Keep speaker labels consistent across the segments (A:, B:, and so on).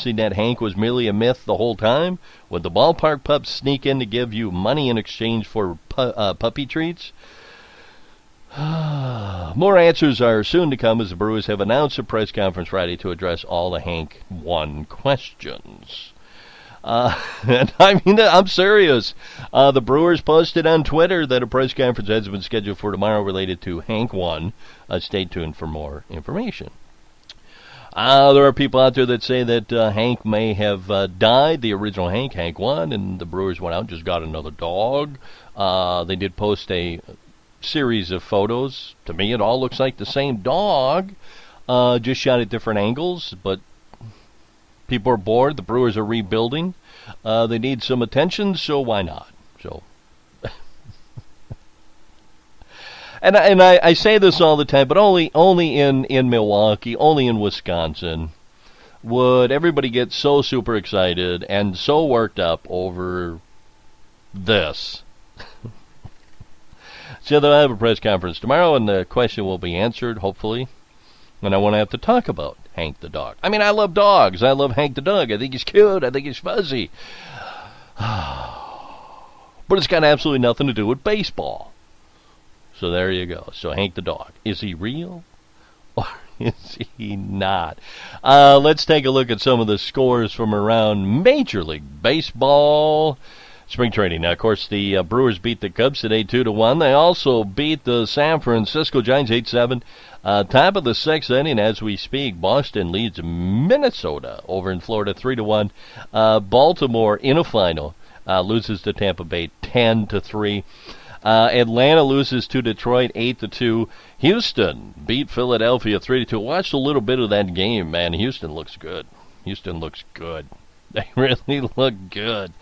A: announcing that Hank was merely a myth the whole time? Would the ballpark pups sneak in to give you money in exchange for puppy treats? More answers are soon to come as the Brewers have announced a press conference Friday to address all the Hank 1 questions. And I mean, I'm serious. The Brewers posted on Twitter that a press conference has been scheduled for tomorrow related to Hank 1. Stay tuned for more information. There are people out there that say that Hank may have died, the original Hank, Hank 1, and the Brewers went out and just got another dog. They did post a series of photos. To me, it all looks like the same dog, just shot at different angles, but people are bored. The Brewers are rebuilding. They need some attention, so why not? So, and I say this all the time, but only in Milwaukee, only in Wisconsin, would everybody get so super excited and so worked up over this. So they'll have a press conference tomorrow, and the question will be answered, hopefully, and I won't have to talk about Hank the dog. I mean, I love dogs. I love Hank the dog. I think he's cute. I think he's fuzzy. But it's got absolutely nothing to do with baseball. So there you go. So Hank the dog. Is he real or is he not? Let's take a look at some of the scores from around Major League Baseball. Spring training. Now, of course, the Brewers beat the Cubs today 2-1. They also beat the San Francisco Giants 8-7. Top of the sixth inning as we speak. Boston leads Minnesota over in Florida 3-1. Baltimore in a final loses to Tampa Bay 10-3. Atlanta loses to Detroit 8-2. Houston beat Philadelphia 3-2. Watched a little bit of that game, man. Houston looks good. Houston looks good. They really look good.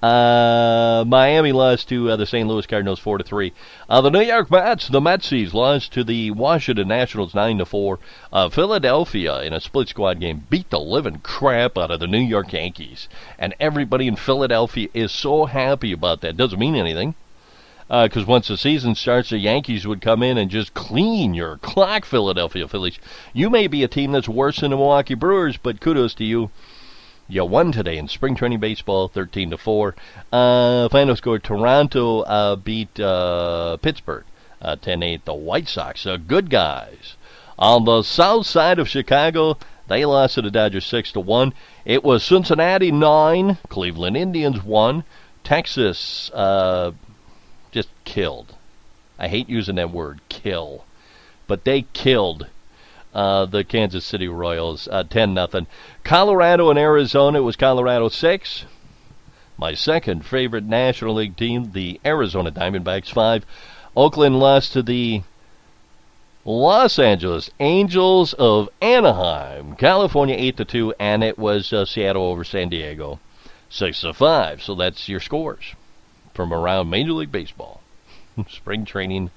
A: Miami lost to the St. Louis Cardinals 4-3. The New York Mets, the Metsies, lost to the Washington Nationals 9-4. Philadelphia, in a split squad game, beat the living crap out of the New York Yankees. And everybody in Philadelphia is so happy about that. Doesn't mean anything. Because once the season starts, the Yankees would come in and just clean your clock, Philadelphia Phillies. You may be a team that's worse than the Milwaukee Brewers, but kudos to you. You won today in spring training baseball, 13-4. Final score, Toronto beat Pittsburgh 10-8. The White Sox, good guys. On the south side of Chicago, they lost to the Dodgers 6-1. It was Cincinnati 9, Cleveland Indians 1. Texas just killed. I hate using that word, kill. But they killed the Kansas City Royals 10-0. Colorado and Arizona, it was Colorado 6. My second favorite National League team, the Arizona Diamondbacks 5. Oakland lost to the Los Angeles Angels of Anaheim, California 8-2, and it was Seattle over San Diego 6-5. So that's your scores from around Major League Baseball, spring training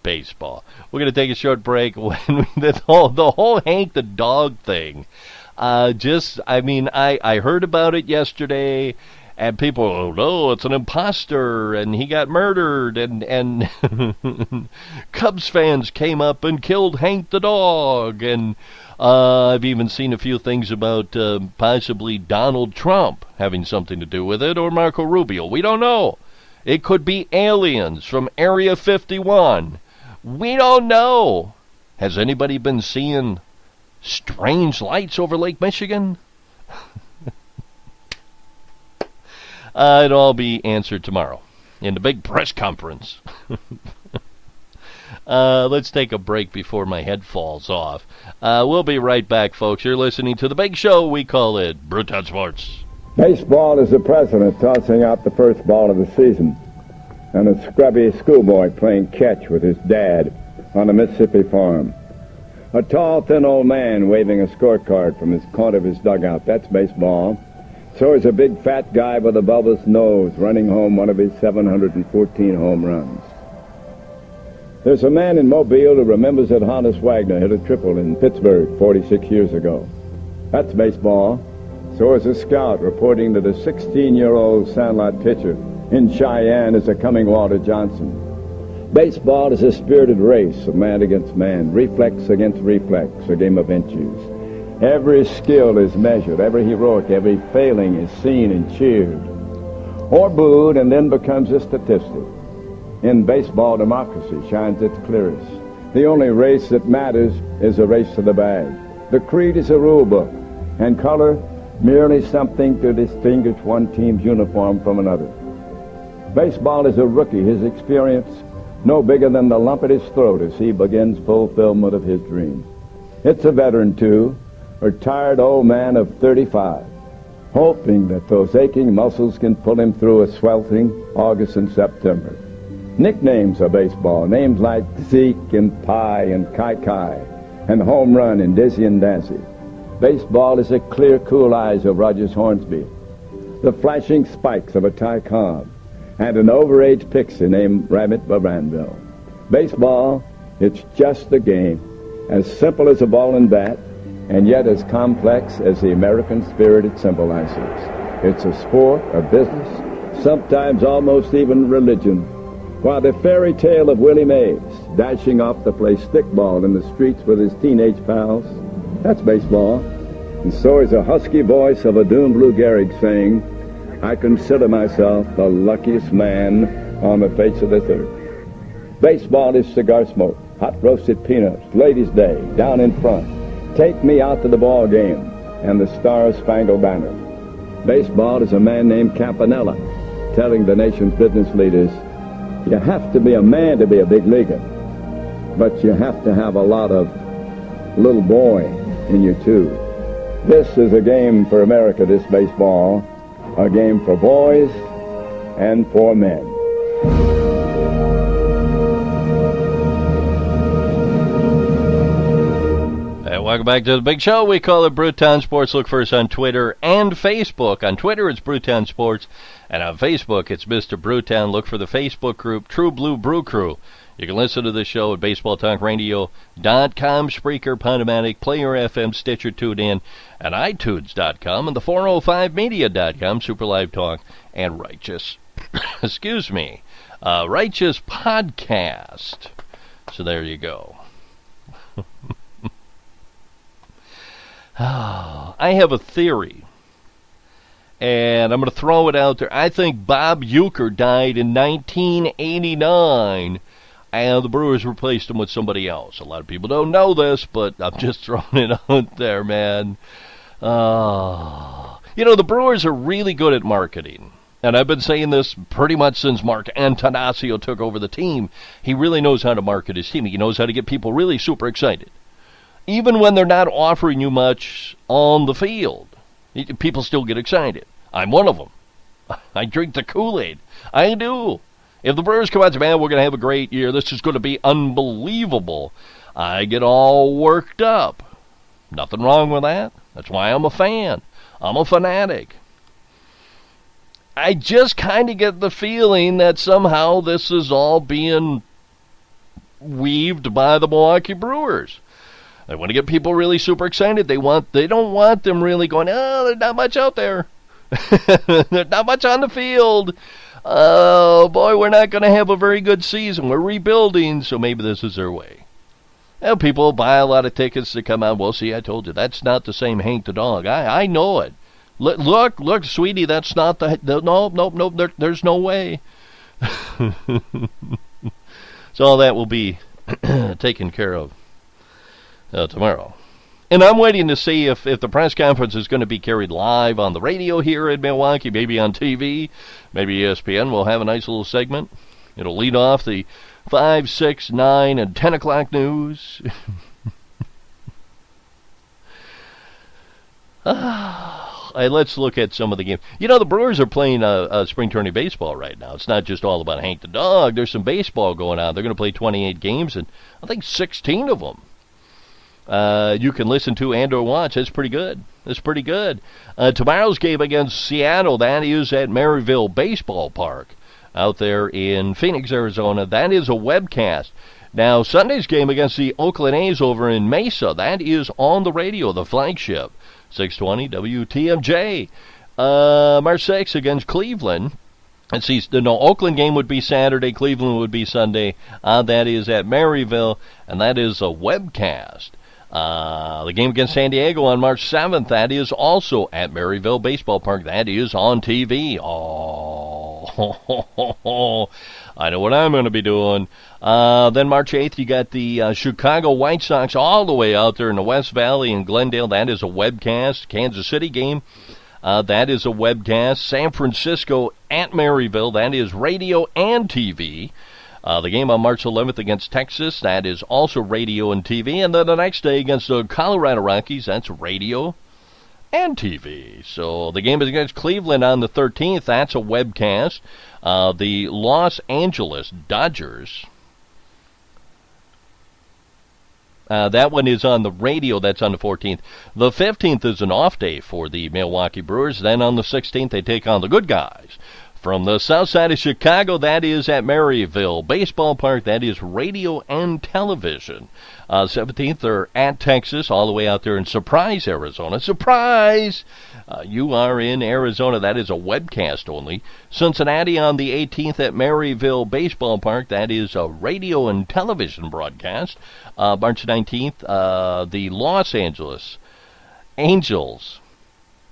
A: baseball. We're going to take a short break. When the whole Hank the dog thing, I heard about it yesterday, and people, oh no, it's an imposter, and he got murdered, and Cubs fans came up and killed Hank the dog, and I've even seen a few things about possibly Donald Trump having something to do with it, or Marco Rubio. We don't know. It could be aliens from Area 51. We don't know. Has anybody been seeing strange lights over Lake Michigan? It'll all be answered tomorrow in the big press conference. Let's take a break before my head falls off. We'll be right back, folks. You're listening to the big show. We call it Brewtownsports.
B: Baseball is the president tossing out the first ball of the season, and a scrubby schoolboy playing catch with his dad on a Mississippi farm. A tall, thin old man waving a scorecard from his corner of his dugout. That's baseball. So is a big fat guy with a bulbous nose running home one of his 714 home runs. There's a man in Mobile who remembers that Honus Wagner hit a triple in Pittsburgh 46 years ago. That's baseball. So is a scout reporting that a 16-year-old Sandlot pitcher in Cheyenne is a coming Walter Johnson. Baseball is a spirited race of man against man, reflex against reflex, a game of inches. Every skill is measured, every heroic, every failing is seen and cheered, or booed and then becomes a statistic. In baseball, democracy shines its clearest. The only race that matters is a race to the bag. The creed is a rule book, and color merely something to distinguish one team's uniform from another. Baseball is a rookie, his experience no bigger than the lump at his throat as he begins fulfillment of his dreams. It's a veteran, too, a tired old man of 35, hoping that those aching muscles can pull him through a sweltering August and September. Nicknames of baseball, names like Zeke and Pie and Kai and Home Run and Dizzy and Dancy. Baseball is the clear, cool eyes of Rogers Hornsby, the flashing spikes of a Ty Cobb, and an overage pixie named Rabbit Baranville. Baseball, it's just a game, as simple as a ball and bat, and yet as complex as the American spirit it symbolizes. It's a sport, a business, sometimes almost even religion. While the fairy tale of Willie Mays dashing off to play stickball in the streets with his teenage pals, that's baseball. And so is the husky voice of a doomed Lou Gehrig saying, I consider myself the luckiest man on the face of this earth. Baseball is cigar smoke, hot roasted peanuts, ladies' day, down in front. Take me out to the ball game and the Star-Spangled Banner. Baseball is a man named Campanella telling the nation's business leaders, you have to be a man to be a big leaguer, but you have to have a lot of little boy in you too. This is a game for America, this baseball, a game for boys and for men.
A: And welcome back to the big show. We call it Brewtown Sports. Look for us on Twitter and Facebook. On Twitter, it's Brewtown Sports, and on Facebook, it's Mr. Brewtown. Look for the Facebook group, True Blue Brew Crew. You can listen to this show at BaseballTalkRadio.com, Spreaker, Podomatic, Player FM, Stitcher, TuneIn, and iTunes.com, and the 405media.com, Super Live Talk, and Righteous, Righteous Podcast. So there you go. I have a theory, and I'm going to throw it out there. I think Bob Uecker died in 1989, and the Brewers replaced him with somebody else. A lot of people don't know this, but I'm just throwing it out there, man. The Brewers are really good at marketing. And I've been saying this pretty much since Mark Antanasio took over the team. He really knows how to market his team. He knows how to get people really super excited. Even when they're not offering you much on the field, people still get excited. I'm one of them. I drink the Kool-Aid. I do. If the Brewers come out and say, man, we're going to have a great year, this is going to be unbelievable, I get all worked up. Nothing wrong with that. That's why I'm a fan. I'm a fanatic. I just kind of get the feeling that somehow this is all being weaved by the Milwaukee Brewers. They want to get people really super excited. They don't want them really going, there's not much out there. There's not much on the field. Oh, boy, we're not going to have a very good season. We're rebuilding, so maybe this is their way. And people buy a lot of tickets to come out. Well, see, I told you, that's not the same Hank the Dog. I know it. Look, sweetie, that's not no, there's no way. So all that will be taken care of tomorrow. And I'm waiting to see if the press conference is going to be carried live on the radio here in Milwaukee, maybe on TV, maybe ESPN will have a nice little segment. It'll lead off the 5, 6, 9, and 10 o'clock news. Let's look at some of the games. The Brewers are playing spring tourney baseball right now. It's not just all about Hank the Dog. There's some baseball going on. They're going to play 28 games, and I think 16 of them you can listen to and or watch. That's pretty good. Tomorrow's game against Seattle, that is at Maryville Baseball Park out there in Phoenix, Arizona. That is a webcast. Now, Sunday's game against the Oakland A's over in Mesa, that is on the radio, the flagship, 620 WTMJ. March 6th against Cleveland. Let's see, Oakland game would be Saturday, Cleveland would be Sunday. That is at Maryville, and that is a webcast. The game against San Diego on March 7th, that is also at Maryville Baseball Park. That is on TV. Oh, I know what I'm going to be doing. Then March 8th, you got the Chicago White Sox all the way out there in the West Valley in Glendale. That is a webcast. Kansas City game, that is a webcast. San Francisco at Maryville, that is radio and TV. The game on March 11th against Texas, that is also radio and TV. And then the next day against the Colorado Rockies, that's radio and TV. So the game is against Cleveland on the 13th. That's a webcast. The Los Angeles Dodgers, that one is on the radio. That's on the 14th. The 15th is an off day for the Milwaukee Brewers. Then on the 16th, they take on the good guys from the south side of Chicago. That is at Maryville Baseball Park. That is radio and television. 17th, they're at Texas, all the way out there in Surprise, Arizona. Surprise! You are in Arizona. That is a webcast only. Cincinnati on the 18th at Maryville Baseball Park. That is a radio and television broadcast. March 19th, the Los Angeles Angels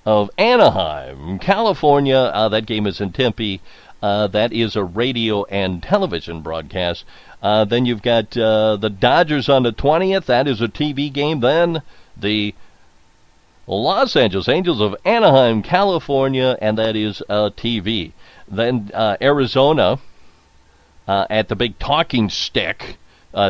A: of Anaheim, California. That game is in Tempe. That is a radio and television broadcast. Then you've got the Dodgers on the 20th. That is a TV game. Then the Los Angeles Angels of Anaheim, California, and that is TV. Then Arizona at the big Talking Stick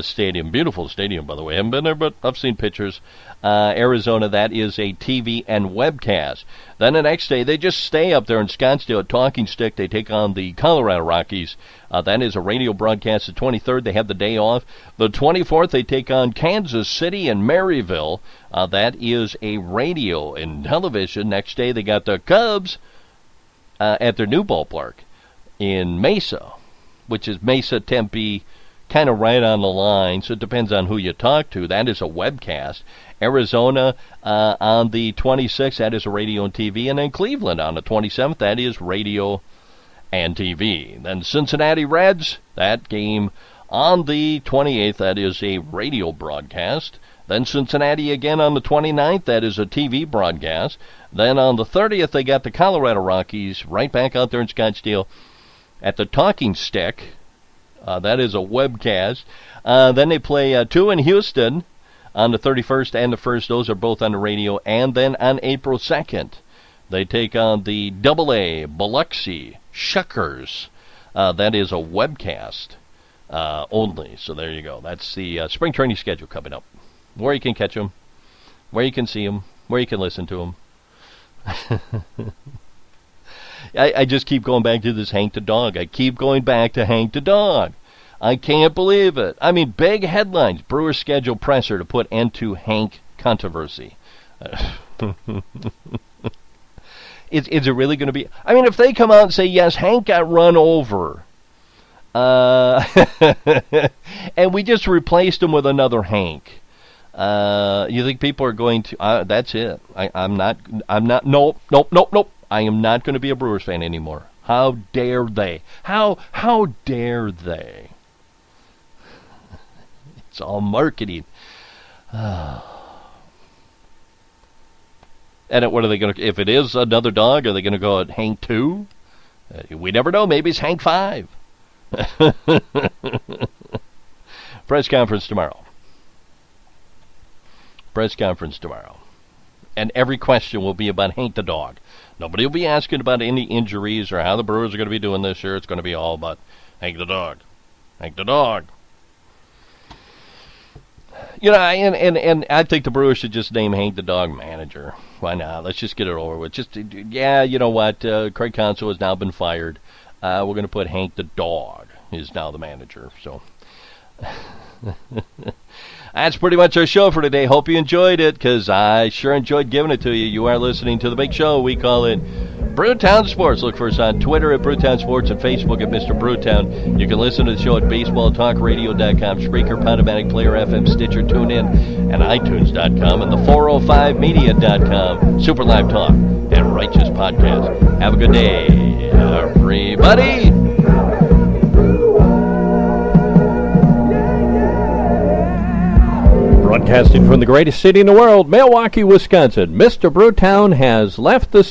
A: Stadium. Beautiful stadium, by the way. I haven't been there, but I've seen pictures. Arizona, that is a TV and webcast. Then the next day, they just stay up there in Scottsdale at Talking Stick. They take on the Colorado Rockies. That is a radio broadcast. The 23rd, they have the day off. The 24th, they take on Kansas City and Maryville. That is a radio and television. Next day, they got the Cubs at their new ballpark in Mesa, which is Mesa, Tempe, kind of right on the line, so it depends on who you talk to. That is a webcast. Arizona on the 26th, that is a radio and TV. And then Cleveland on the 27th, that is radio and TV. Then Cincinnati Reds, that game on the 28th, that is a radio broadcast. Then Cincinnati again on the 29th, that is a TV broadcast. Then on the 30th, they got the Colorado Rockies right back out there in Scottsdale at the Talking Stick. That is a webcast. Then they play two in Houston on the 31st and the 1st. Those are both on the radio. And then on April 2nd, they take on the AA Biloxi Shuckers. That is a webcast only. So there you go. That's the spring training schedule coming up. Where you can catch them, where you can see them, where you can listen to them. I just keep going back to this Hank the Dog. I keep going back to Hank the Dog. I can't believe it. I mean, big headlines. Brewers schedule presser to put end to Hank controversy. Is it really going to be? I mean, if they come out and say, yes, Hank got run over, and we just replaced him with another Hank, you think people are going to, that's it. I'm not, nope. I am not going to be a Brewers fan anymore. How dare they? How dare they? It's all marketing. And what are they going to, if it is another dog, are they going to go at Hank 2? We never know. Maybe it's Hank 5. Press conference tomorrow. And every question will be about Hank the Dog. Nobody will be asking about any injuries or how the Brewers are going to be doing this year. It's going to be all about Hank the Dog. Hank the Dog. You know, and I think the Brewers should just name Hank the Dog manager. Why not? Let's just get it over with. Just, yeah, you know what? Craig Counsell has now been fired. We're going to put Hank the Dog is now the manager. So that's pretty much our show for today. Hope you enjoyed it, because I sure enjoyed giving it to you. You are listening to the big show. We call it Brewtown Sports. Look for us on Twitter at Brewtown Sports and Facebook at Mr. Brewtown. You can listen to the show at BaseballTalkRadio.com, Spreaker, Podomatic Player FM, Stitcher, TuneIn, and iTunes.com, and the 405media.com, Super Live Talk, and Righteous Podcast. Have a good day, everybody.
C: Brought Broadcasting from the greatest city in the world, Milwaukee, Wisconsin, Mr. Brewtown has left the